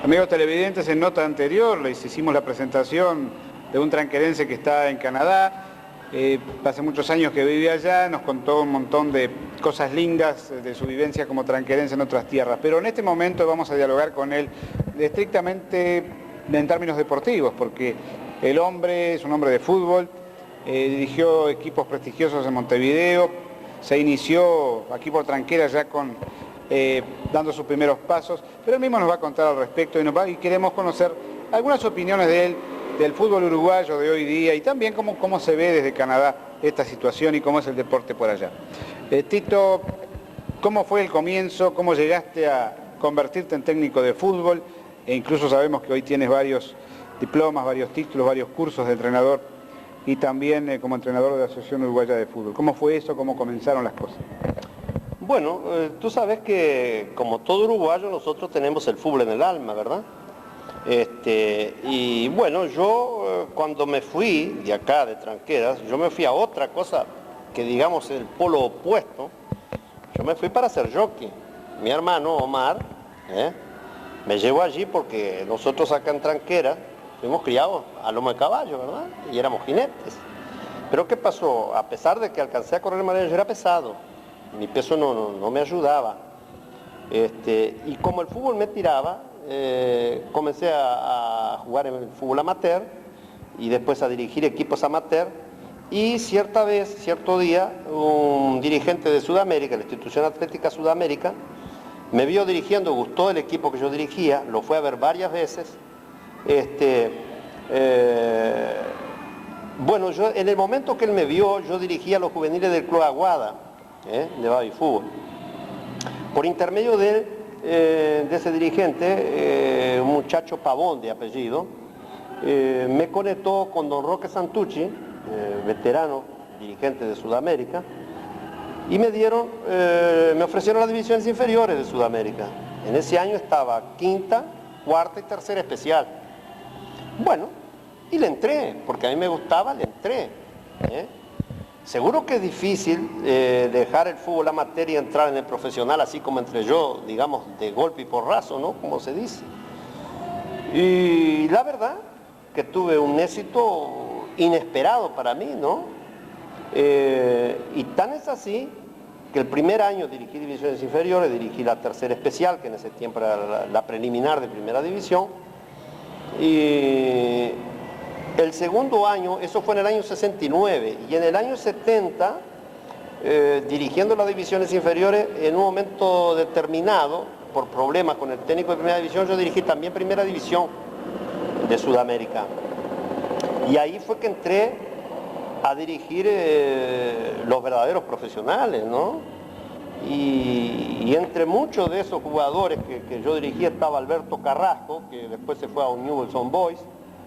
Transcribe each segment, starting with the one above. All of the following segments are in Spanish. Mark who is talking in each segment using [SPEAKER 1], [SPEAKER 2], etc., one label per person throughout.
[SPEAKER 1] Amigos televidentes, en nota anterior les hicimos la presentación de un tranquerense que está en Canadá. Hace muchos años que vive allá, nos contó un montón de cosas lindas de su vivencia como tranquerense en otras tierras. Pero en este momento vamos a dialogar con él estrictamente en términos deportivos, porque el hombre es un hombre de fútbol, dirigió equipos prestigiosos en Montevideo, se inició aquí por Tranquera ya dando sus primeros pasos, pero él mismo nos va a contar al respecto y queremos conocer algunas opiniones de él, del fútbol uruguayo de hoy día y también cómo se ve desde Canadá esta situación y cómo es el deporte por allá. Tito, ¿cómo fue el comienzo? ¿Cómo llegaste a convertirte en técnico de fútbol? E incluso sabemos que hoy tienes varios diplomas, varios títulos, varios cursos de entrenador y también como entrenador de la Asociación Uruguaya de Fútbol. ¿Cómo fue eso? ¿Cómo comenzaron las cosas?
[SPEAKER 2] Bueno, tú sabes que como todo uruguayo nosotros tenemos el fútbol en el alma, ¿verdad? Y bueno, yo cuando me fui de acá, de Tranqueras, yo me fui a otra cosa que digamos el polo opuesto. Yo me fui para ser jockey. Mi hermano Omar me llevó allí porque nosotros acá en Tranqueras fuimos criados a lomo de caballo, ¿verdad? Y éramos jinetes. Pero ¿qué pasó? A pesar de que alcancé a correr manera, yo era pesado. Mi peso no me ayudaba. Y como el fútbol me tiraba, comencé a jugar en el fútbol amateur y después a dirigir equipos amateur. Y cierto día, un dirigente de Sudamérica, la Institución Atlética Sudamérica, me vio dirigiendo, gustó el equipo que yo dirigía, lo fue a ver varias veces. Bueno, en el momento que él me vio, yo dirigía a los juveniles del Club Aguada, de Baby Fútbol. Por intermedio de ese dirigente, un muchacho Pavón de apellido, me conectó con don Roque Santucci, veterano, dirigente de Sudamérica, y me ofrecieron las divisiones inferiores de Sudamérica. En ese año estaba quinta, cuarta y tercera especial. Bueno, y le entré, porque a mí me gustaba, le entré. Seguro que es difícil dejar el fútbol amateur y entrar en el profesional, así como entré yo, digamos, de golpe y porrazo, ¿no? Como se dice. Y la verdad que tuve un éxito inesperado para mí, ¿no? Y tan es así que el primer año dirigí divisiones inferiores, dirigí la tercera especial, que en ese tiempo era la preliminar de primera división, y el segundo año, eso fue en el año 69, y en el año 70, dirigiendo las divisiones inferiores, en un momento determinado, por problemas con el técnico de primera división, yo dirigí también primera división de Sudamérica. Y ahí fue que entré a dirigir los verdaderos profesionales, ¿no? Y entre muchos de esos jugadores que yo dirigí estaba Alberto Carrasco, que después se fue a Newell's Old Boys,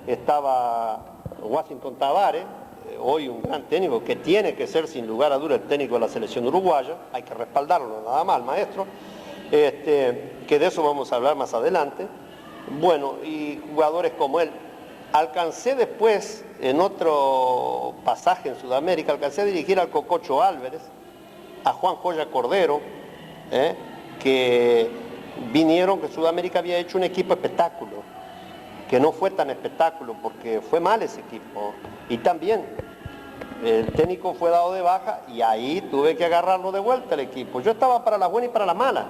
[SPEAKER 2] estaba Washington Tavares, hoy un gran técnico que tiene que ser sin lugar a duda el técnico de la selección uruguaya, hay que respaldarlo nada más, maestro, que de eso vamos a hablar más adelante. Bueno, y jugadores como él. Alcancé después, en otro pasaje en Sudamérica, alcancé a dirigir al Cococho Álvarez, a Juan Joya Cordero, que vinieron, que Sudamérica había hecho un equipo espectáculo, que no fue tan espectáculo porque fue mal ese equipo. Y también el técnico fue dado de baja y ahí tuve que agarrarlo de vuelta el equipo. Yo estaba para las buenas y para las malas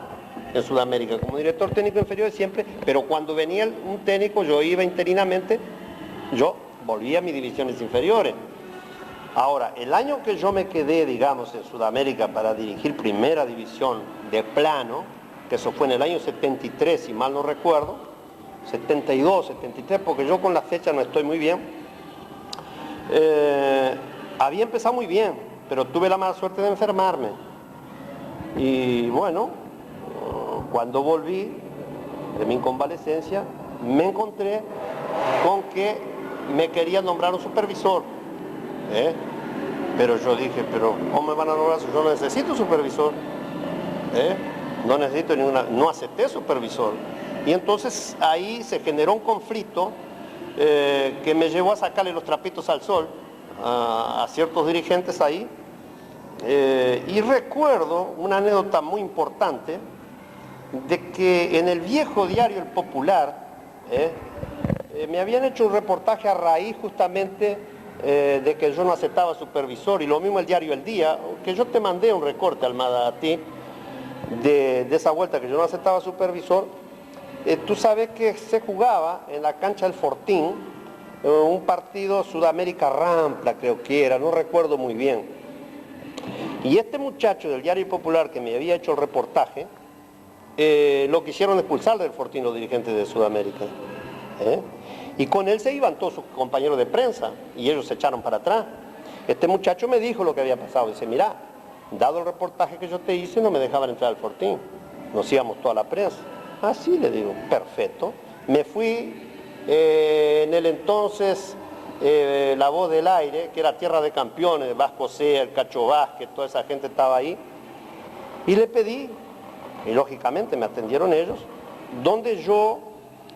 [SPEAKER 2] en Sudamérica, como director técnico inferior siempre, pero cuando venía un técnico yo iba interinamente, yo volvía a mis divisiones inferiores. Ahora, el año que yo me quedé, digamos, en Sudamérica para dirigir primera división de plano, que eso fue en el año 73, si mal no recuerdo, 72, 73, porque yo con la fecha no estoy muy bien, había empezado muy bien, pero tuve la mala suerte de enfermarme. Y bueno, cuando volví de mi convalecencia, me encontré con que me querían nombrar un supervisor. Pero yo dije, pero ¿cómo me van a nombrar? Yo no necesito supervisor. No necesito no acepté supervisor. Y entonces ahí se generó un conflicto que me llevó a sacarle los trapitos al sol a ciertos dirigentes ahí. Y recuerdo una anécdota muy importante de que en el viejo diario El Popular Me habían hecho un reportaje a raíz justamente de que yo no aceptaba supervisor, y lo mismo el diario El Día, que yo te mandé un recorte, Almada, a ti, de esa vuelta que yo no aceptaba supervisor. Tú sabes que se jugaba en la cancha del Fortín un partido Sudamérica Rampla, creo que era, no recuerdo muy bien. Y este muchacho del Diario Popular que me había hecho el reportaje, lo quisieron expulsar del Fortín los dirigentes de Sudamérica. Y con él se iban todos sus compañeros de prensa y ellos se echaron para atrás. Este muchacho me dijo lo que había pasado. Dice, mirá, dado el reportaje que yo te hice, no me dejaban entrar al Fortín. Nos íbamos toda la prensa. Ah, sí, le digo, perfecto. Me fui en el entonces La Voz del Aire, que era tierra de campeones, Vasco Sea, el Cacho Vázquez, toda esa gente estaba ahí. Y le pedí, y lógicamente me atendieron ellos, donde yo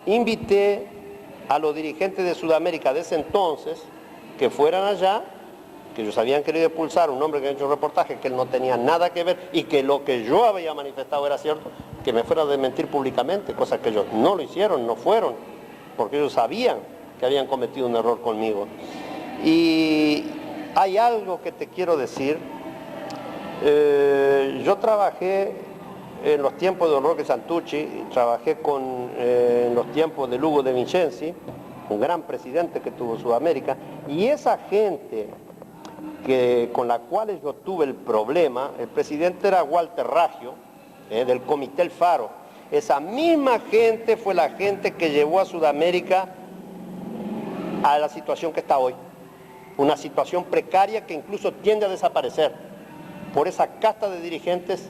[SPEAKER 2] invité a los dirigentes de Sudamérica de ese entonces que fueran allá, que ellos habían querido expulsar a un hombre que había hecho un reportaje, que él no tenía nada que ver y que lo que yo había manifestado era cierto, que me fuera a desmentir públicamente, cosa que ellos no lo hicieron, no fueron, porque ellos sabían que habían cometido un error conmigo. Y hay algo que te quiero decir. Yo trabajé en los tiempos de Don Roque Santucci, trabajé en los tiempos de Lugo de Vincenzi, un gran presidente que tuvo Sudamérica, y esa gente con la cual yo tuve el problema, el presidente era Walter Raggio, del Comité El Faro. Esa misma gente fue la gente que llevó a Sudamérica a la situación que está hoy, una situación precaria que incluso tiende a desaparecer por esa casta de dirigentes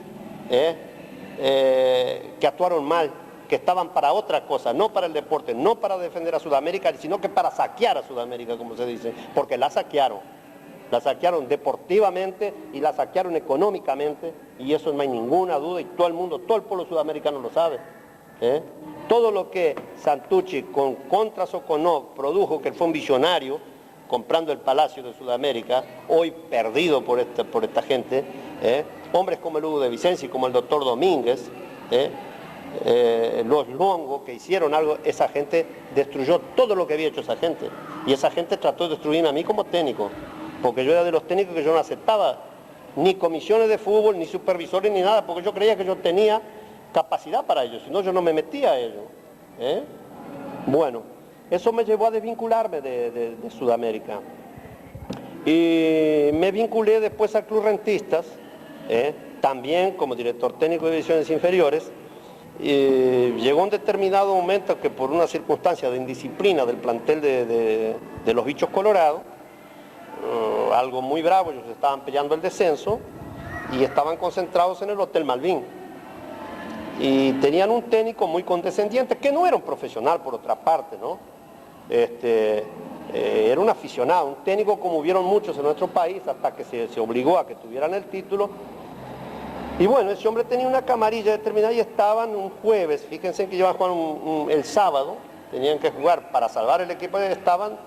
[SPEAKER 2] que actuaron mal, que estaban para otra cosa, no para el deporte, no para defender a Sudamérica, sino que para saquear a Sudamérica, como se dice, porque la saquearon deportivamente y la saquearon económicamente, y eso no hay ninguna duda, y todo el mundo, todo el pueblo sudamericano lo sabe. Todo lo que Santucci contra Soconov produjo, que fue un visionario, comprando el Palacio de Sudamérica, hoy perdido por esta gente, hombres como el Hugo de Vicenzi, como el doctor Domínguez, los Luongo, que hicieron algo, esa gente destruyó todo lo que había hecho esa gente, y esa gente trató de destruirme a mí como técnico, porque yo era de los técnicos que yo no aceptaba ni comisiones de fútbol, ni supervisores, ni nada, porque yo creía que yo tenía capacidad para ello, si no yo no me metía a ello. Bueno, eso me llevó a desvincularme de Sudamérica. Y me vinculé después al Club Rentistas, también como director técnico de divisiones inferiores. Llegó un determinado momento que por una circunstancia de indisciplina del plantel de los Bichos Colorados, algo muy bravo, ellos estaban peleando el descenso y estaban concentrados en el Hotel Malvin. Y tenían un técnico muy condescendiente, que no era un profesional por otra parte, ¿no? Era un aficionado, un técnico como hubieron muchos en nuestro país, hasta que se obligó a que tuvieran el título. Y bueno, ese hombre tenía una camarilla determinada y estaban un jueves, fíjense que iban a jugar el sábado, tenían que jugar para salvar el equipo, estaban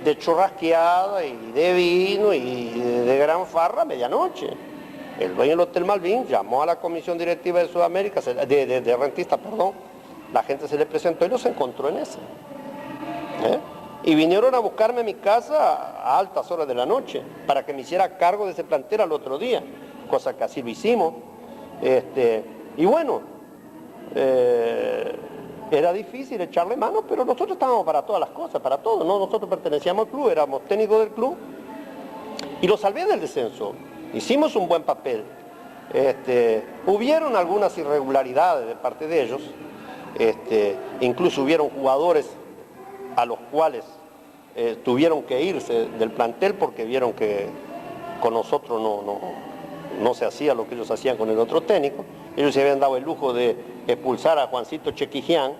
[SPEAKER 2] de churrasqueada y de vino y de gran farra a medianoche. El dueño del Hotel Malvin llamó a la comisión directiva de Sudamérica, de Rentistas, perdón, la gente se le presentó y los encontró en ese. Y vinieron a buscarme a mi casa a altas horas de la noche para que me hiciera cargo de ese plantel al otro día, cosa que así lo hicimos. Y bueno, era difícil echarle mano, pero nosotros estábamos para todas las cosas, para todo, ¿no? Nosotros pertenecíamos al club, éramos técnicos del club y lo salvé del descenso. Hicimos un buen papel. Hubieron algunas irregularidades de parte de ellos, incluso hubieron jugadores a los cuales tuvieron que irse del plantel porque vieron que con nosotros no se hacía lo que ellos hacían con el otro técnico. Ellos se habían dado el lujo de expulsar a Juancito Chequijian,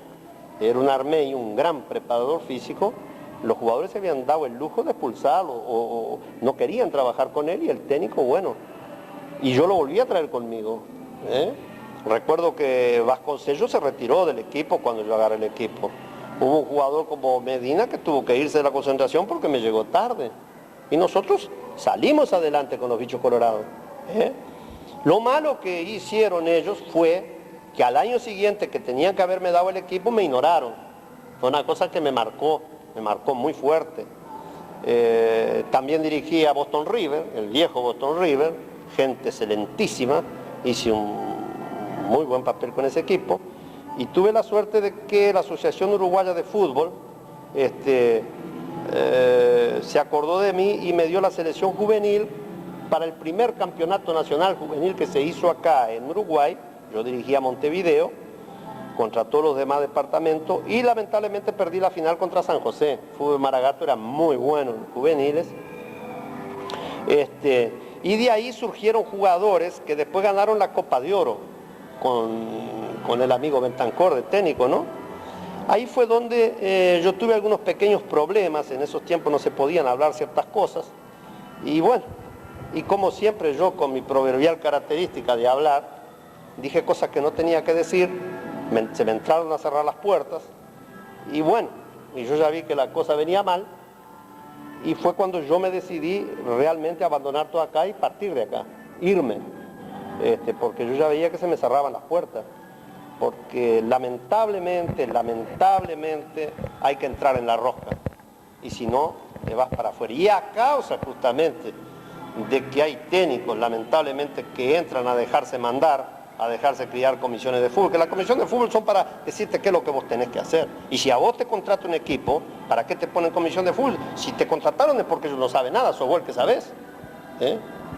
[SPEAKER 2] era un armenio, un gran preparador físico. Los jugadores se habían dado el lujo de expulsarlo o no querían trabajar con él, y el técnico, bueno, y yo lo volví a traer conmigo. Recuerdo que Vasconcellos se retiró del equipo cuando yo agarré el equipo. Hubo un jugador como Medina que tuvo que irse de la concentración porque me llegó tarde. Y nosotros salimos adelante con los Bichos Colorados. Lo malo que hicieron ellos fue que al año siguiente que tenían que haberme dado el equipo me ignoraron. Fue una cosa que me marcó muy fuerte. También dirigí a Boston River, el viejo Boston River, gente excelentísima, hice un muy buen papel con ese equipo y tuve la suerte de que la Asociación Uruguaya de Fútbol se acordó de mí y me dio la selección juvenil para el primer campeonato nacional juvenil que se hizo acá en Uruguay. Yo dirigía Montevideo contra todos los demás departamentos y lamentablemente perdí la final contra San José. Fútbol Maragato era muy bueno en juveniles. Y de ahí surgieron jugadores que después ganaron la Copa de Oro con el amigo Bentancor de técnico, ¿no? Ahí fue donde yo tuve algunos pequeños problemas, en esos tiempos no se podían hablar ciertas cosas, y bueno, y como siempre yo con mi proverbial característica de hablar, dije cosas que no tenía que decir, se me entraron a cerrar las puertas, y bueno, y yo ya vi que la cosa venía mal, y fue cuando yo me decidí realmente abandonar todo acá y partir de acá, irme, porque yo ya veía que se me cerraban las puertas. Porque lamentablemente hay que entrar en la rosca y si no, te vas para afuera. Y a causa justamente de que hay técnicos lamentablemente que entran a dejarse mandar, a dejarse criar comisiones de fútbol, que las comisiones de fútbol son para decirte qué es lo que vos tenés que hacer. Y si a vos te contrata un equipo, ¿para qué te ponen comisión de fútbol? Si te contrataron es porque ellos no saben nada, sos vos el que sabés.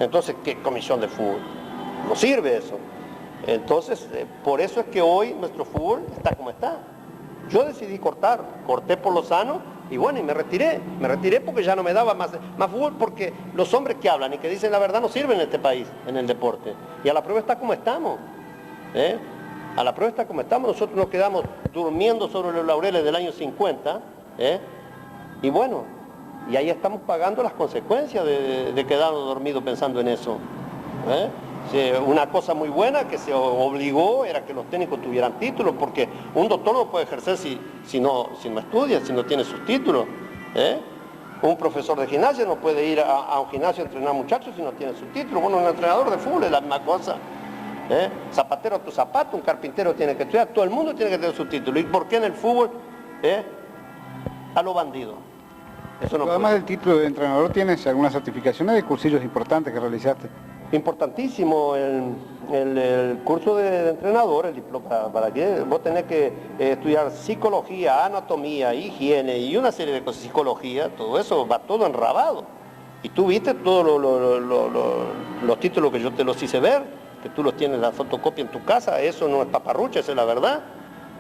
[SPEAKER 2] Entonces, ¿qué comisión de fútbol? No sirve eso. Entonces, por eso es que hoy nuestro fútbol está como está. Yo decidí corté por lo sano y bueno, y me retiré porque ya no me daba más fútbol, porque los hombres que hablan y que dicen la verdad no sirven en este país, en el deporte. Y a la prueba está como estamos. A la prueba está como estamos, nosotros nos quedamos durmiendo sobre los laureles del año 50, y bueno, y ahí estamos pagando las consecuencias de quedarnos dormidos pensando en eso. Una cosa muy buena que se obligó era que los técnicos tuvieran títulos, porque un doctor no puede ejercer si no estudia, si no tiene sus títulos. Un profesor de gimnasia no puede ir a un gimnasio a entrenar muchachos si no tiene su título. Bueno, un entrenador de fútbol es la misma cosa. Zapatero a tu zapato, un carpintero tiene que estudiar, todo el mundo tiene que tener su título. ¿Y por qué en el fútbol? A los bandidos.
[SPEAKER 1] Eso no además del título de entrenador, ¿tienes algunas certificaciones de cursillos importantes que realizaste?
[SPEAKER 2] Importantísimo el curso de entrenador, el diploma, para que vos tenés que estudiar psicología, anatomía, higiene y una serie de cosas, psicología, todo eso va todo enrabado. Y tú viste todos los títulos que yo te los hice ver, que tú los tienes la fotocopia en tu casa, eso no es paparrucha, esa es la verdad.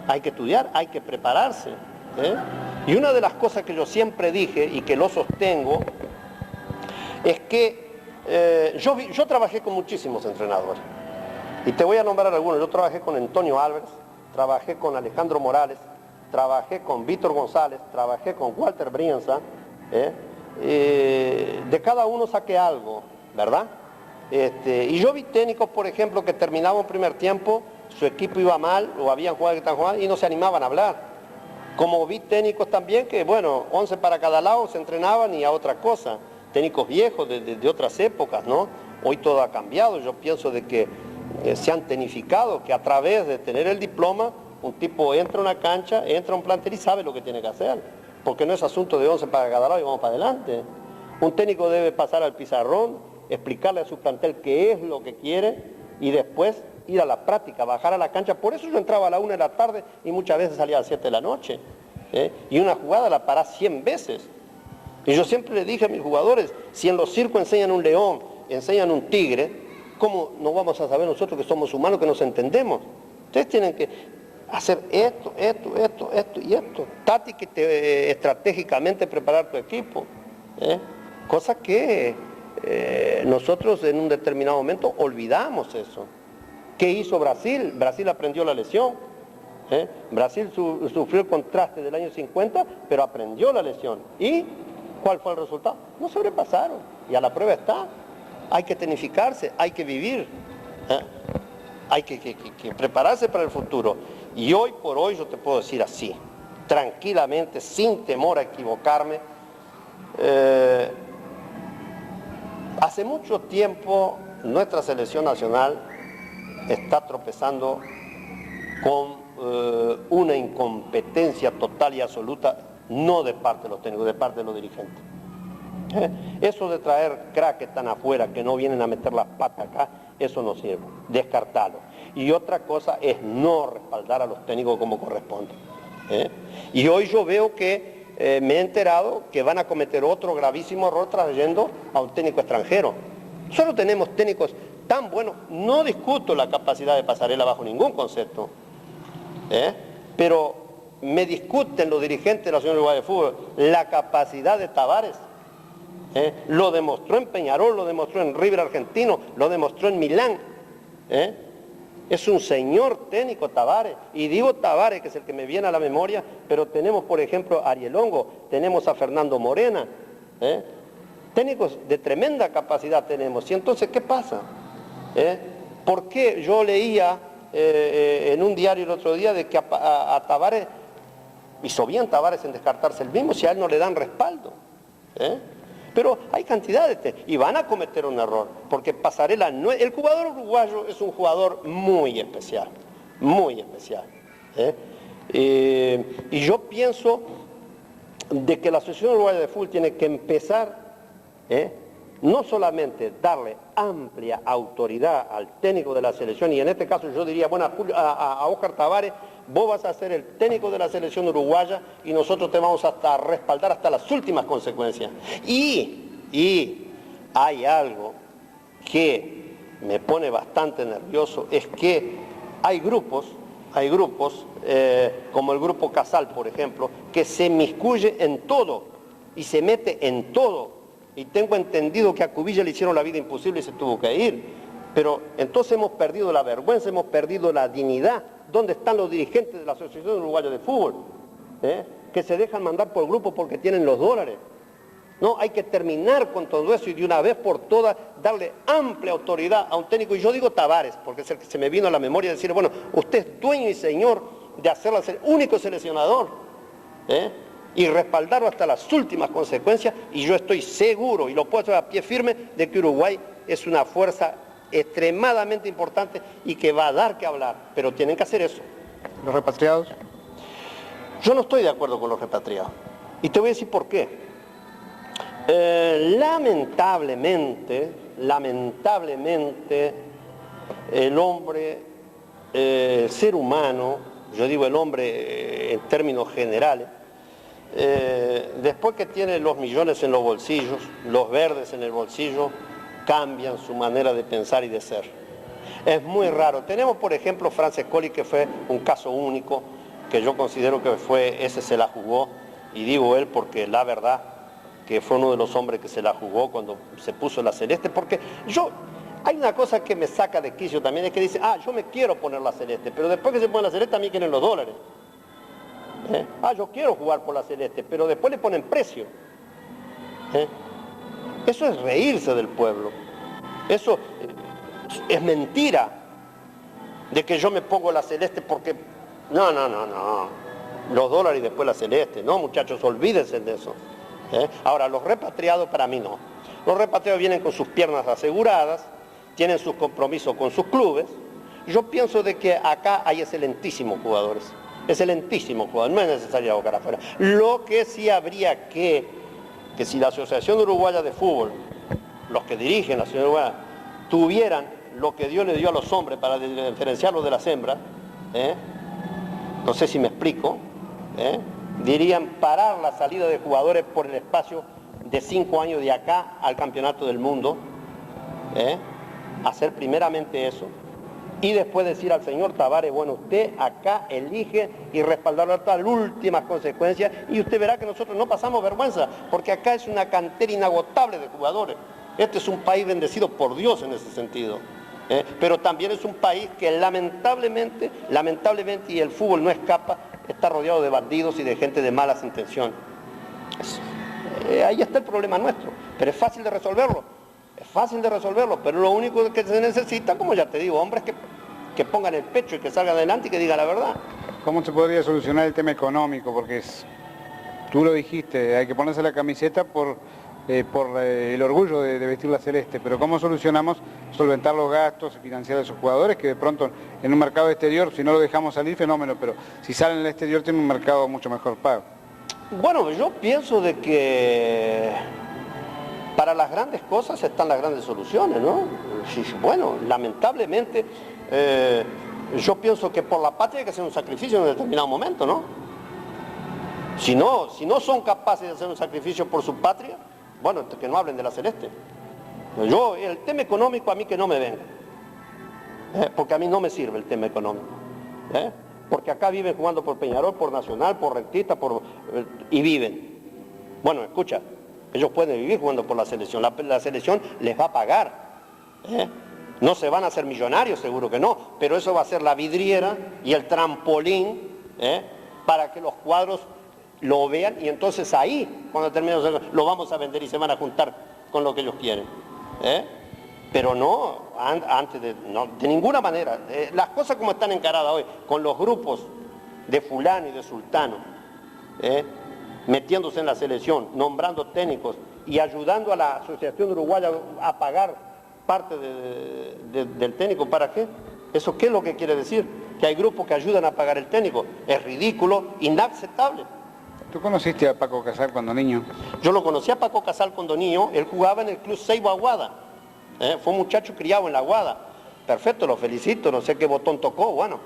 [SPEAKER 2] Hay que estudiar, hay que prepararse. Y una de las cosas que yo siempre dije y que lo sostengo es que yo trabajé con muchísimos entrenadores y te voy a nombrar algunos. Yo trabajé con Antonio Álvarez, trabajé con Alejandro Morales, trabajé con Víctor González, trabajé con Walter Brienza. De cada uno saqué algo, ¿verdad? Y yo vi técnicos, por ejemplo, que terminaban un primer tiempo, su equipo iba mal o habían jugadores que estaban jugando y no se animaban a hablar. Como vi técnicos también que, bueno, 11 para cada lado se entrenaban y a otra cosa. Técnicos viejos de otras épocas, ¿no? Hoy todo ha cambiado, yo pienso de que se han tecnificado, que a través de tener el diploma, un tipo entra a una cancha, entra a un plantel y sabe lo que tiene que hacer, porque no es asunto de 11 para cada lado y vamos para adelante. Un técnico debe pasar al pizarrón, explicarle a su plantel qué es lo que quiere y después ir a la práctica, bajar a la cancha. Por eso yo entraba a la 1 de la tarde y muchas veces salía a las 7 de la noche, y una jugada la parás 100 veces. Y yo siempre le dije a mis jugadores, si en los circos enseñan un león, enseñan un tigre, ¿cómo no vamos a saber nosotros que somos humanos, que nos entendemos? Ustedes tienen que hacer esto y esto. Tácticamente, estratégicamente preparar tu equipo. Cosa que nosotros en un determinado momento olvidamos eso. ¿Qué hizo Brasil? Brasil aprendió la lección. Brasil sufrió el contraste del año 50, pero aprendió la lección. ¿Y cuál fue el resultado? No sobrepasaron. Y a la prueba está. Hay que tecnificarse, hay que vivir. Hay que prepararse para el futuro. Y hoy por hoy yo te puedo decir así, tranquilamente, sin temor a equivocarme. Hace mucho tiempo nuestra selección nacional está tropezando con una incompetencia total y absoluta, no de parte de los técnicos, de parte de los dirigentes. Eso de traer crack que están afuera, que no vienen a meter las patas acá, eso no sirve, descartarlo. Y otra cosa es no respaldar a los técnicos como corresponde. Y hoy yo veo que me he enterado que van a cometer otro gravísimo error trayendo a un técnico extranjero. Solo tenemos técnicos tan buenos, no discuto la capacidad de Pasarela bajo ningún concepto, pero me discuten los dirigentes de la Asociación Uruguaya de Fútbol la capacidad de Tavares. Lo demostró en Peñarol, lo demostró en River Argentino, lo demostró en Milán. Es un señor técnico Tavares, y digo Tavares, que es el que me viene a la memoria, pero tenemos por ejemplo a Ariel Hongo, tenemos a Fernando Morena, técnicos de tremenda capacidad tenemos. Y entonces, ¿qué pasa? ¿Por qué yo leía en un diario el otro día de que a Tavares, hizo bien Tavares en descartarse el mismo, si a él no le dan respaldo? Pero hay cantidades y van a cometer un error, porque Pasarela no es, el jugador uruguayo es un jugador muy especial, muy especial. Y yo pienso de que la Asociación Uruguaya de Fútbol tiene que empezar, no solamente darle amplia autoridad al técnico de la selección, y en este caso yo diría, bueno, a Óscar Tavares, vos vas a ser el técnico de la selección uruguaya y nosotros te vamos a respaldar hasta las últimas consecuencias. Y hay algo que me pone bastante nervioso, es que hay grupos, como el grupo Casal, por ejemplo, que se inmiscuye en todo y se mete en todo. Y tengo entendido que a Cubilla le hicieron la vida imposible y se tuvo que ir. Pero entonces hemos perdido la vergüenza, hemos perdido la dignidad. ¿Dónde están los dirigentes de la Asociación Uruguaya de Fútbol? Que se dejan mandar por grupo porque tienen los dólares. No, hay que terminar con todo eso y de una vez por todas darle amplia autoridad a un técnico. Y yo digo Tavares, porque es el que se me vino a la memoria de decir, bueno, usted es dueño y señor de hacerla ser único seleccionador. Y respaldarlo hasta las últimas consecuencias. Y yo estoy seguro, y lo puedo hacer a pie firme, de que Uruguay es una fuerza extremadamente importante y que va a dar que hablar, pero tienen que hacer eso.
[SPEAKER 1] ¿Los repatriados?
[SPEAKER 2] Yo no estoy de acuerdo con los repatriados, y te voy a decir por qué. Lamentablemente, el hombre, el ser humano, yo digo el hombre en términos generales, después que tiene los millones en los bolsillos, los verdes en el bolsillo, cambian su manera de pensar y de ser. Es muy raro. Tenemos, por ejemplo, Francescoli, que fue un caso único, que yo considero que ese se la jugó, y digo él porque la verdad que fue uno de los hombres que se la jugó cuando se puso la celeste, porque hay una cosa que me saca de quicio también, es que dice, yo me quiero poner la celeste, pero después que se pone la celeste a mí quieren los dólares. Yo quiero jugar por la celeste, pero después le ponen precio. Eso es reírse del pueblo. Eso es mentira de que yo me pongo la celeste porque... No. Los dólares y después la celeste. No, muchachos, olvídense de eso. Ahora, los repatriados para mí no. Los repatriados vienen con sus piernas aseguradas, tienen sus compromisos con sus clubes. Yo pienso de que acá hay excelentísimos jugadores. Excelentísimos jugadores, no es necesario buscar afuera. Lo que sí habría que si la Asociación Uruguaya de Fútbol, los que dirigen la Asociación Uruguaya, tuvieran lo que Dios le dio a los hombres para diferenciarlos de las hembras, no sé si me explico, dirían parar la salida de jugadores por el espacio de 5 años de acá al campeonato del mundo, hacer primeramente eso, y después decir al señor Tavares, bueno, usted acá elige y respaldarlo hasta las últimas consecuencias, y usted verá que nosotros no pasamos vergüenza, porque acá es una cantera inagotable de jugadores. Este es un país bendecido por Dios en ese sentido. Pero también es un país que lamentablemente, y el fútbol no escapa, está rodeado de bandidos y de gente de malas intenciones. Ahí está el problema nuestro, pero es fácil de resolverlo. Pero lo único que se necesita, como ya te digo, hombres que pongan el pecho y que salgan adelante y que digan la verdad.
[SPEAKER 1] ¿Cómo se podría solucionar el tema económico? Porque tú lo dijiste, hay que ponerse la camiseta por por el orgullo de vestir la celeste, pero ¿cómo solucionamos solventar los gastos y financiar a esos jugadores que de pronto en un mercado exterior, si no lo dejamos salir, fenómeno, pero si salen al exterior tienen un mercado mucho mejor pago?
[SPEAKER 2] Bueno, yo pienso de que para las grandes cosas están las grandes soluciones, ¿no? Bueno, lamentablemente, yo pienso que por la patria hay que hacer un sacrificio en un determinado momento, ¿no? Si no son capaces de hacer un sacrificio por su patria, bueno, que no hablen de la celeste. El tema económico a mí que no me venga, porque a mí no me sirve el tema económico, porque acá viven jugando por Peñarol, por Nacional, por Rentista, y viven. Bueno, escucha, ellos pueden vivir jugando por la selección, la selección les va a pagar, no se van a hacer millonarios, seguro que no, pero eso va a ser la vidriera y el trampolín para que los cuadros lo vean, y entonces ahí, cuando termine lo vamos a vender y se van a juntar con lo que ellos quieren. Pero no, antes de ninguna manera. Las cosas como están encaradas hoy, con los grupos de fulano y de sultano, metiéndose en la selección, nombrando técnicos y ayudando a la Asociación Uruguaya a pagar parte del técnico, ¿para qué? ¿Eso qué es lo que quiere decir? Que hay grupos que ayudan a pagar el técnico. Es ridículo, inaceptable.
[SPEAKER 1] ¿Tú conociste a Paco Casal cuando niño?
[SPEAKER 2] Yo lo conocí a Paco Casal cuando niño, él jugaba en el Club Seibo Aguada, fue un muchacho criado en la Aguada. Perfecto, lo felicito, no sé qué botón tocó, bueno,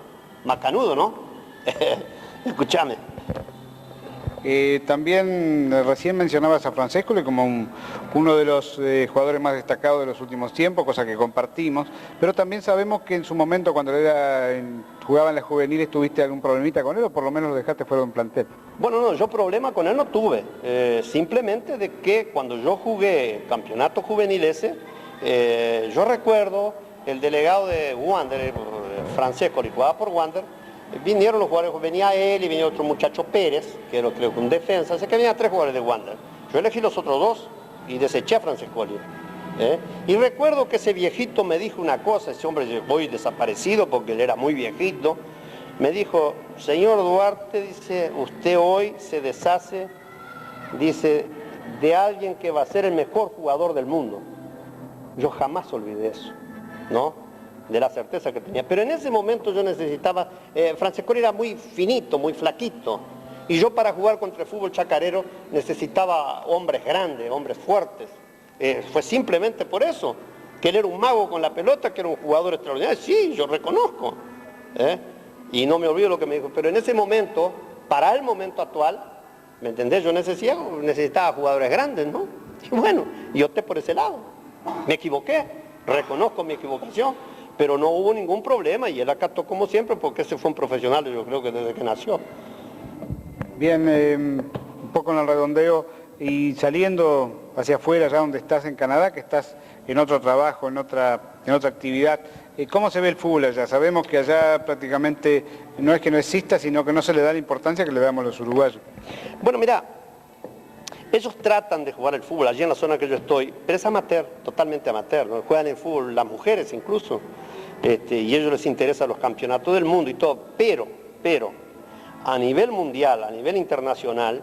[SPEAKER 2] macanudo, ¿no? Escúchame.
[SPEAKER 1] También recién mencionabas a Francescoli como uno de los jugadores más destacados de los últimos tiempos, cosa que compartimos, pero también sabemos que en su momento cuando jugaba en la juvenil tuviste algún problemita con él, o por lo menos lo dejaste fuera de un plantel.
[SPEAKER 2] Bueno, no, yo problema con él no tuve, simplemente de que cuando yo jugué campeonato juvenil yo recuerdo el delegado de Wander, Francescoli, jugaba por Wander. Vinieron los jugadores, venía él y venía otro muchacho Pérez, que era creo que un defensa, así que venían 3 jugadores de Wander. Yo elegí los otros 2 y deseché a Francescoli. Y recuerdo que ese viejito me dijo una cosa, ese hombre hoy desaparecido porque él era muy viejito, me dijo, señor Duarte, dice, usted hoy se deshace, dice, de alguien que va a ser el mejor jugador del mundo. Yo jamás olvidé eso, ¿no? De la certeza que tenía. Pero en ese momento yo necesitaba, Francescoli era muy finito, muy flaquito, y yo para jugar contra el fútbol chacarero necesitaba hombres grandes, hombres fuertes. Fue simplemente por eso, que él era un mago con la pelota, que era un jugador extraordinario. Sí, yo reconozco, y no me olvido lo que me dijo, pero en ese momento, para el momento actual, ¿me entendés? Yo necesitaba jugadores grandes, ¿no? Y bueno, y opté por ese lado. Me equivoqué, reconozco mi equivocación, pero no hubo ningún problema y él acató como siempre porque ese fue un profesional, yo creo que desde que nació.
[SPEAKER 1] Bien, un poco en el redondeo y saliendo hacia afuera, ya donde estás en Canadá, que estás en otro trabajo, en otra actividad, ¿cómo se ve el fútbol allá? Sabemos que allá prácticamente no es que no exista, sino que no se le da la importancia que le damos los uruguayos.
[SPEAKER 2] Bueno, mira, ellos tratan de jugar el fútbol allí en la zona que yo estoy, pero es amateur, totalmente amateur, ¿no? Juegan el fútbol las mujeres incluso, y a ellos les interesan los campeonatos del mundo y todo, pero, a nivel mundial, a nivel internacional,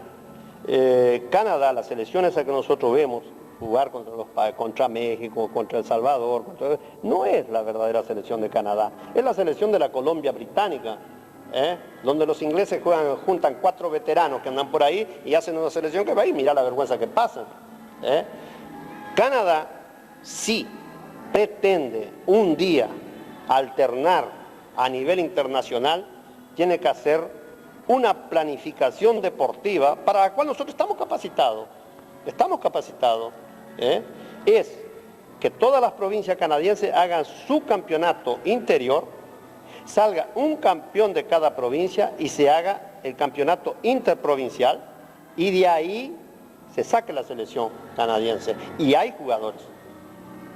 [SPEAKER 2] Canadá, las selecciones que nosotros vemos jugar contra México, contra El Salvador, no es la verdadera selección de Canadá, es la selección de la Colombia británica, donde los ingleses juntan 4 veteranos que andan por ahí y hacen una selección que va ahí, mira la vergüenza que pasan. Canadá sí pretende un día alternar a nivel internacional, tiene que hacer una planificación deportiva para la cual nosotros estamos capacitados, es que todas las provincias canadienses hagan su campeonato interior, salga un campeón de cada provincia y se haga el campeonato interprovincial y de ahí se saque la selección canadiense. Y hay jugadores,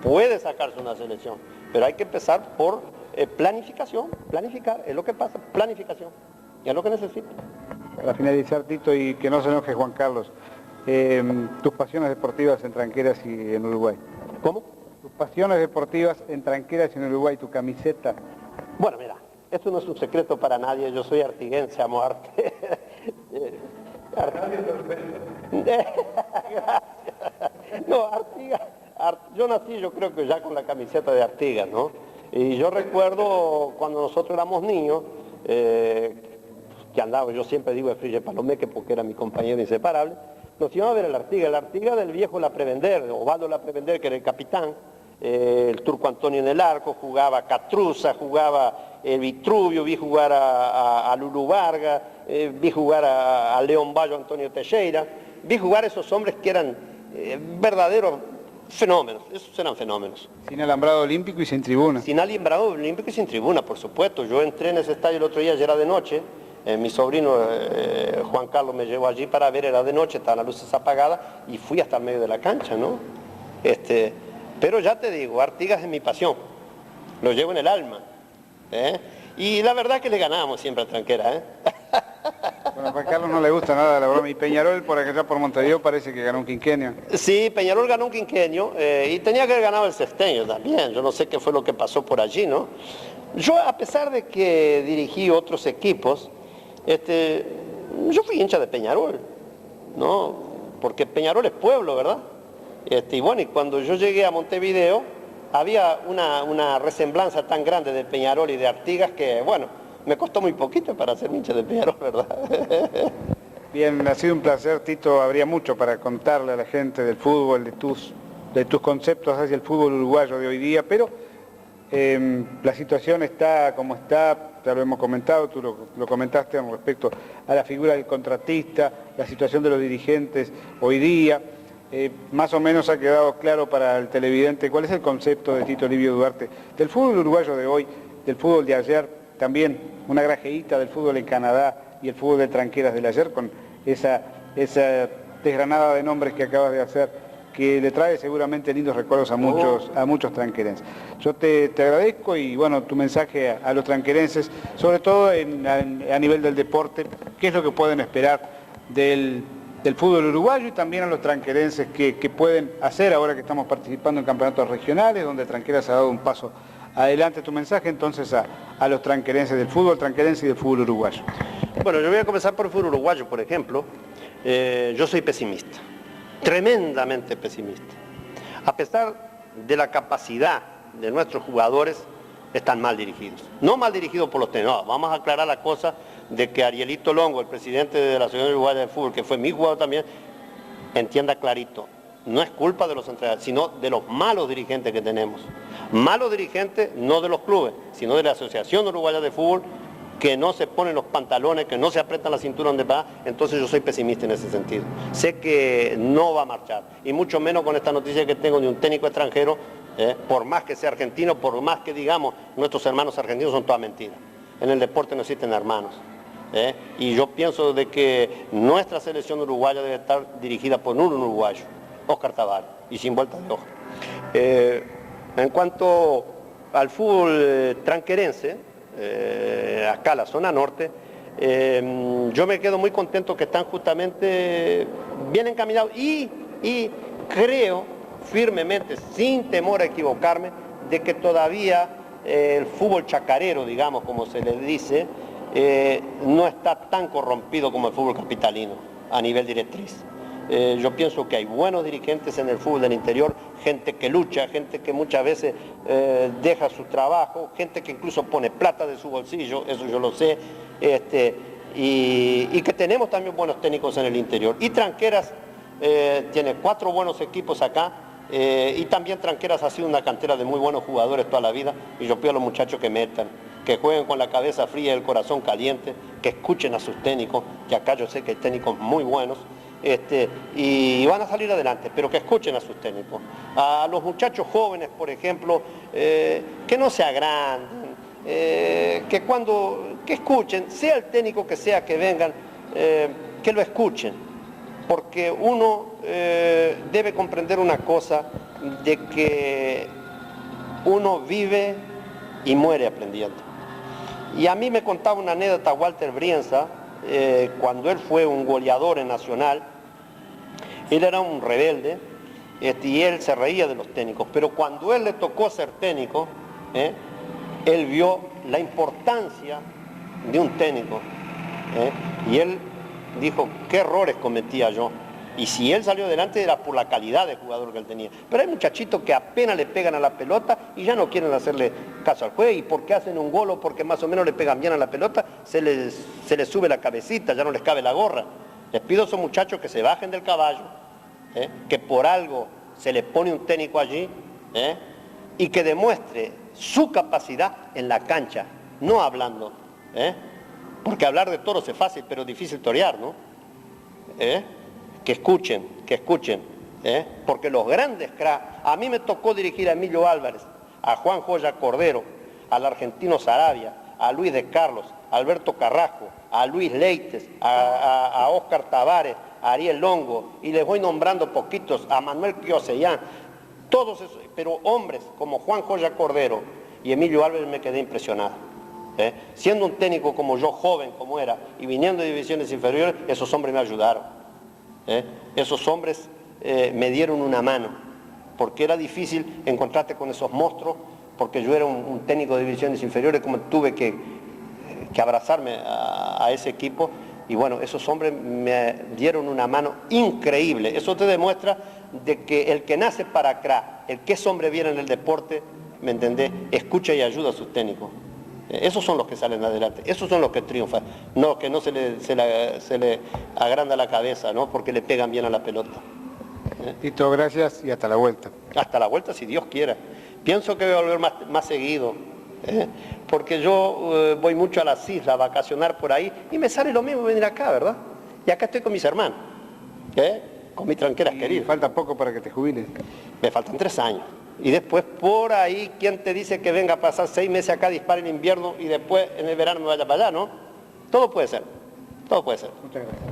[SPEAKER 2] puede sacarse una selección, pero hay que empezar por planificación, planificar, es lo que pasa, planificación, es lo que necesita.
[SPEAKER 1] Para finalizar, Tito, y que no se enoje Juan Carlos, tus pasiones deportivas en Tranqueras y en Uruguay.
[SPEAKER 2] ¿Cómo?
[SPEAKER 1] Tus pasiones deportivas en Tranqueras y en Uruguay, tu camiseta.
[SPEAKER 2] Bueno, mira, esto no es un secreto para nadie, yo soy artiguense a muerte. Gracias. No, Artigas, yo nací yo creo que ya con la camiseta de Artigas, ¿no? Y yo recuerdo cuando nosotros éramos niños, que andaba, yo siempre digo de Frille Palomeque porque era mi compañero inseparable, nos íbamos a ver el Artigas del viejo La Prebender, Osvaldo La Prebender, que era el capitán, el Turco Antonio en el arco, jugaba Catruza, jugaba el Vitruvio, vi jugar a Lulu Vargas, vi jugar a León Bayo, Antonio Teixeira, vi jugar a esos hombres que eran verdaderos fenómenos, esos eran fenómenos.
[SPEAKER 1] Sin alambrado olímpico y sin tribuna.
[SPEAKER 2] Sin alambrado olímpico y sin tribuna, por supuesto. Yo entré en ese estadio el otro día, ya era de noche, mi sobrino Juan Carlos me llevó allí para ver, era de noche, estaban las luces apagadas y fui hasta el medio de la cancha, ¿no? Pero ya te digo, Artigas es mi pasión, lo llevo en el alma, ¿eh? Y la verdad que le ganábamos siempre a Tranquera, ¿eh?
[SPEAKER 1] Bueno, a Juan Carlos no le gusta nada la broma. Y Peñarol, por allá por Montevideo, parece que ganó un quinquenio.
[SPEAKER 2] Sí, Peñarol ganó un quinquenio y tenía que haber ganado el sextenio también. Yo no sé qué fue lo que pasó por allí, ¿no? Yo, a pesar de que dirigí otros equipos, yo fui hincha de Peñarol, ¿no? Porque Peñarol es pueblo, ¿verdad? Y bueno, y cuando yo llegué a Montevideo, había una resemblanza tan grande de Peñarol y de Artigas que, bueno, me costó muy poquito para ser hincha de Peñarol, ¿verdad?
[SPEAKER 1] Bien, ha sido un placer, Tito. Habría mucho para contarle a la gente del fútbol, de tus conceptos hacia el fútbol uruguayo de hoy día, pero la situación está como está, ya lo hemos comentado, tú lo comentaste con respecto a la figura del contratista, la situación de los dirigentes hoy día. Más o menos ha quedado claro para el televidente cuál es el concepto de Tito Livio Duarte, del fútbol uruguayo de hoy, del fútbol de ayer, también una grajeíta del fútbol en Canadá y el fútbol de Tranqueras del ayer, con esa desgranada de nombres que acabas de hacer, que le trae seguramente lindos recuerdos a muchos tranquerenses. Yo te agradezco y bueno, tu mensaje a los tranquerenses, sobre todo a nivel del deporte, qué es lo que pueden esperar del fútbol uruguayo y también a los tranquerenses que pueden hacer ahora que estamos participando en campeonatos regionales, donde Tranqueras ha dado un paso adelante. Tu mensaje entonces a los tranquerenses del fútbol tranquerense y del fútbol uruguayo.
[SPEAKER 2] Bueno, yo voy a comenzar por el fútbol uruguayo, por ejemplo. Yo soy pesimista, tremendamente pesimista. A pesar de la capacidad de nuestros jugadores, están mal dirigidos. No mal dirigidos por los técnicos, no, vamos a aclarar la cosa de que Arielito Longo, el presidente de la Asociación Uruguaya de Fútbol, que fue mi jugador también, entienda clarito, no es culpa de los entrenadores, sino de los malos dirigentes que tenemos. Malos dirigentes no de los clubes, sino de la Asociación Uruguaya de Fútbol, que no se ponen los pantalones, que no se apretan la cintura donde va. Entonces yo soy pesimista en ese sentido. Sé que no va a marchar, y mucho menos con esta noticia que tengo de un técnico extranjero, por más que sea argentino, por más que digamos nuestros hermanos argentinos, son todas mentiras. En el deporte no existen hermanos. Y yo pienso de que nuestra selección uruguaya debe estar dirigida por un uruguayo, Óscar Tavares, y sin vuelta de hoja. En cuanto al fútbol tranquerense, acá la zona norte, yo me quedo muy contento que están justamente bien encaminados y creo firmemente, sin temor a equivocarme, de que todavía el fútbol chacarero, digamos, como se le dice, no está tan corrompido como el fútbol capitalino a nivel directriz. Yo pienso que hay buenos dirigentes en el fútbol del interior, gente que lucha, gente que muchas veces deja su trabajo, gente que incluso pone plata de su bolsillo, eso yo lo sé, y que tenemos también buenos técnicos en el interior. Y Tranqueras tiene 4 buenos equipos acá, y también Tranqueras ha sido una cantera de muy buenos jugadores toda la vida, y yo pido a los muchachos que metan, que jueguen con la cabeza fría y el corazón caliente, que escuchen a sus técnicos, que acá yo sé que hay técnicos muy buenos, y van a salir adelante, pero que escuchen a sus técnicos. A los muchachos jóvenes, por ejemplo, que no se agranden, que escuchen, sea el técnico que sea que vengan, que lo escuchen. Porque uno debe comprender una cosa, de que uno vive y muere aprendiendo. Y a mí me contaba una anécdota Walter Brienza, cuando él fue un goleador en Nacional. Él era un rebelde, y él se reía de los técnicos, pero cuando él le tocó ser técnico, él vio la importancia de un técnico, y él dijo, qué errores cometía yo, Y si él salió adelante era por la calidad de jugador que él tenía. Pero hay muchachitos que apenas le pegan a la pelota y ya no quieren hacerle caso al juez, y porque hacen un gol o porque más o menos le pegan bien a la pelota, se les sube la cabecita, ya no les cabe la gorra. Les pido a esos muchachos que se bajen del caballo, que por algo se les pone un técnico allí, y que demuestre su capacidad en la cancha, no hablando. Porque hablar de toros es fácil, pero difícil torear, ¿no? Que escuchen, porque los grandes cracks, a mí me tocó dirigir a Emilio Álvarez, a Juan Joya Cordero, al argentino Sarabia, a Luis de Carlos, a Alberto Carrasco, a Luis Leites, a Óscar Tavares, a Ariel Longo, y les voy nombrando poquitos, a Manuel Kiosellán, todos esos, pero hombres como Juan Joya Cordero y Emilio Álvarez me quedé impresionado. Siendo un técnico como yo, joven como era, y viniendo de divisiones inferiores, esos hombres me ayudaron. Esos hombres me dieron una mano, porque era difícil encontrarte con esos monstruos, porque yo era un técnico de divisiones inferiores, como tuve que abrazarme a ese equipo, y bueno, esos hombres me dieron una mano increíble. Eso te demuestra de que el que nace para crack, el que es hombre bien en el deporte, ¿me entendés?, escucha y ayuda a sus técnicos. Esos son los que salen adelante, esos son los que triunfan, no que no se le agranda la cabeza, ¿no?, porque le pegan bien a la pelota.
[SPEAKER 1] Tito, gracias y hasta la vuelta.
[SPEAKER 2] Hasta la vuelta, si Dios quiera. Pienso que voy a volver más seguido, porque yo voy mucho a las islas a vacacionar por ahí y me sale lo mismo venir acá, ¿verdad? Y acá estoy con mis hermanos, con mis tranqueras queridas.
[SPEAKER 1] Falta poco para que te jubiles.
[SPEAKER 2] Me faltan 3 años. Y después por ahí, ¿quién te dice que venga a pasar 6 meses acá, dispare en invierno y después en el verano me vaya para allá, no? Todo puede ser, todo puede ser.
[SPEAKER 1] Muchas gracias.